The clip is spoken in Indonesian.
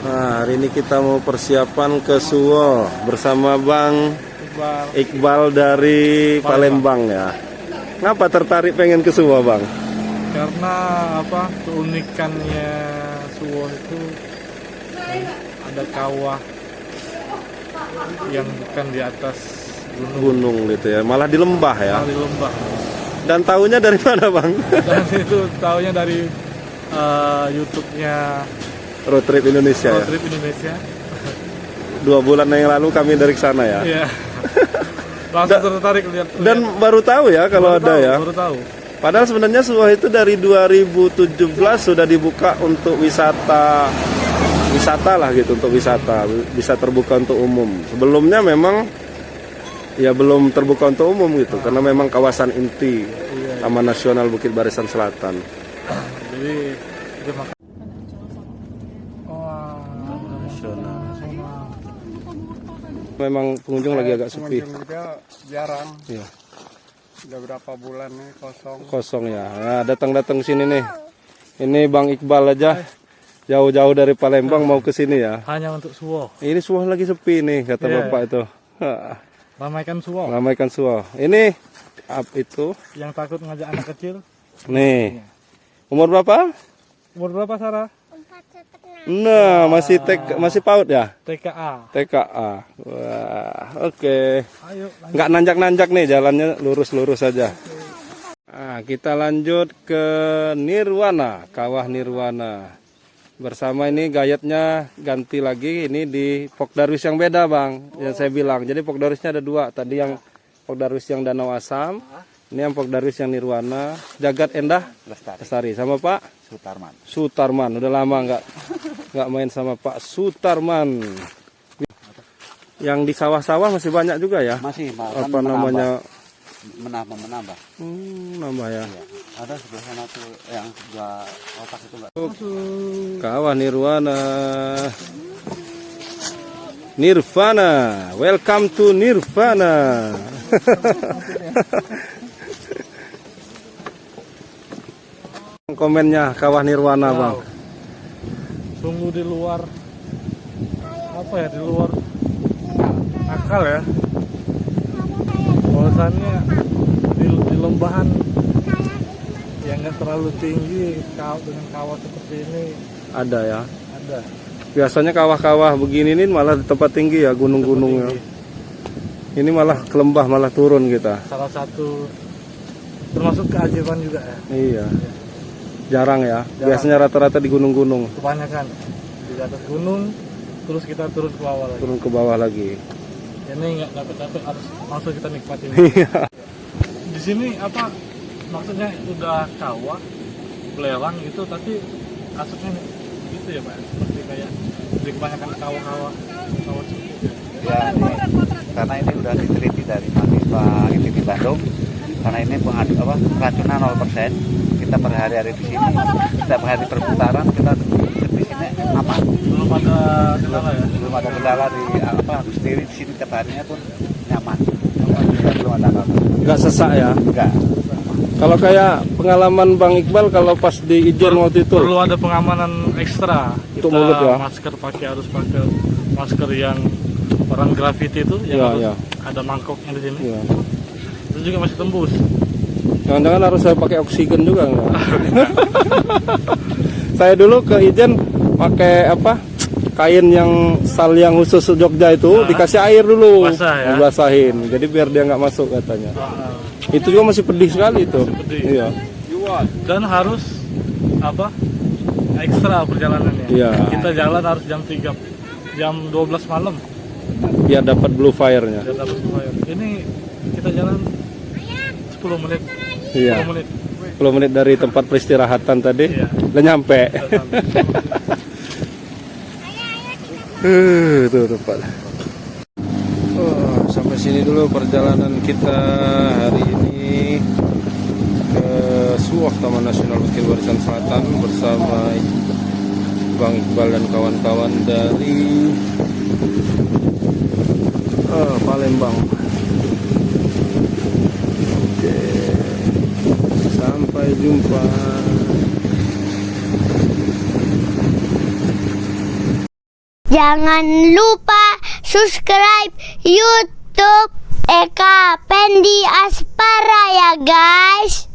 Nah, hari ini kita mau persiapan ke Suwo bersama Bang Iqbal dari Palembang ya. Ngapa tertarik pengen ke Suwo, Bang? Karena apa, keunikannya Suwo itu ada kawah yang bukan di atas Gunung gitu ya, malah di lembah ya. di lembah. Dan tahunya dari mana, Bang? Dan itu taunya dari YouTube-nya Road Trip Indonesia Road ya. Trip Indonesia. 2 bulan yang lalu kami dari sana ya. Iya. Langsung tertarik lihat. Dan baru tahu ya kalau ada ya. Baru tahu. Padahal sebenarnya Suwo itu dari 2017 sudah dibuka untuk wisata lah gitu, untuk wisata bisa terbuka untuk umum. Sebelumnya memang ya belum terbuka untuk umum gitu, karena memang kawasan inti Taman Nasional Bukit Barisan Selatan. Jadi itu makan. Nasional. Memang pengunjung lagi agak sepi. Pengunjung juga jarang. Iya. Udah berapa bulan nih kosong. Kosong ya. Nah, datang sini nih. Ini Bang Iqbal aja. Jauh-jauh dari Palembang mau ke sini ya. Hanya untuk Suwo. Ini Suwo lagi sepi nih kata Bapak itu. Ramaikan Suwo. Ramaikan Suwo. Ini itu Yang takut ngajak anak kecil. nih. Umur berapa? Umur berapa, Sarah? Nah, masih PAUD ya? TKA. TKA. Wah, oke. Ayo. Nggak nanjak-nanjak nih, jalannya lurus-lurus saja. Nah, kita lanjut ke Nirwana, Kawah Nirwana. Bersama ini gayatnya ganti lagi, ini di Pokdarwis yang beda, Bang. Yang saya bilang. Jadi Pokdarwisnya ada 2. Tadi yang Pokdarwis yang Danau Asam, ini yang Pokdarwis yang Nirwana. Jagat Endah Lestari sama Pak Sutarman. Udah lama nggak main sama Pak Sutarman. Yang di sawah-sawah masih banyak juga ya? Masih, Apa namanya? menambah. Nambah ya. Ya. Ada sebelah sana tuh yang 2 kotak itu enggak. Kawah Nirwana. Nirvana. Welcome to Nirvana. Komennya Kawah Nirwana, Bang. Sungguh di luar apa ya, di luar akal ya. Bahwasannya di lembahan yang nggak terlalu tinggi, dengan kawah seperti ini Ada ya. ada. Biasanya kawah-kawah begini nih malah di tempat tinggi ya, gunung-gunungnya. Ini malah ke lembah, malah turun kita. Salah satu termasuk keajaiban juga ya. Iya. Jarang ya. Biasanya rata-rata di gunung-gunung. Kebanyakan di atas gunung, terus kita turun ke bawah lagi. Turun ke bawah lagi. Ini nggak capek-capek, harus langsung kita nikmatin. Iya. Di sini apa maksudnya, udah kawah belerang gitu, tapi asapnya gitu ya Pak, seperti kayak di kebanyakan kawah-kawah gitu. Ya, karena ini udah diteliti dari mahasiswa ITB di Bandung. Karena ini racunnya 0%. Kita berhari-hari di sini, setiap hari perputaran kita di sini aman. Belum ada kendala ya? Belum ada kendala di sendiri di sini, tiap harinya pun nyaman. Belum ada apa-apa. Nggak sesak ya. Enggak. Kalau kayak pengalaman Bang Iqbal kalau pas di Ijen waktu itu. Perlu ada pengamanan ekstra. Untuk mulut ya? Masker harus pakai masker yang orang graffiti itu, yang harus ada mangkoknya di sini. Iya. Itu juga masih tembus. Jangan-jangan harus saya pakai oksigen juga nggak? Saya dulu ke Ijen pakai kain yang sal yang khusus Jogja itu, dikasih air dulu, Basah ya? basahin. Jadi biar dia nggak masuk katanya. Itu juga masih pedih sekali itu. Pedih. Iya. Dan harus ekstra perjalanannya. Iya. Kita jalan harus jam 12 malam. Biar dapat blue fire-nya. Biar dapat fire. Ini kita jalan 10 menit. Iya. 10 menit. 10 menit dari tempat peristirahatan tadi, Iya. udah nyampe. Tuh tempat. Sampai sini dulu perjalanan kita hari ini ke Suwo, Taman Nasional Bukit Barisan Selatan bersama Bang Iqbal dan kawan-kawan dari Palembang. Oke, sampai jumpa. Jangan lupa subscribe YouTube Eka Pendi Aspara ya guys.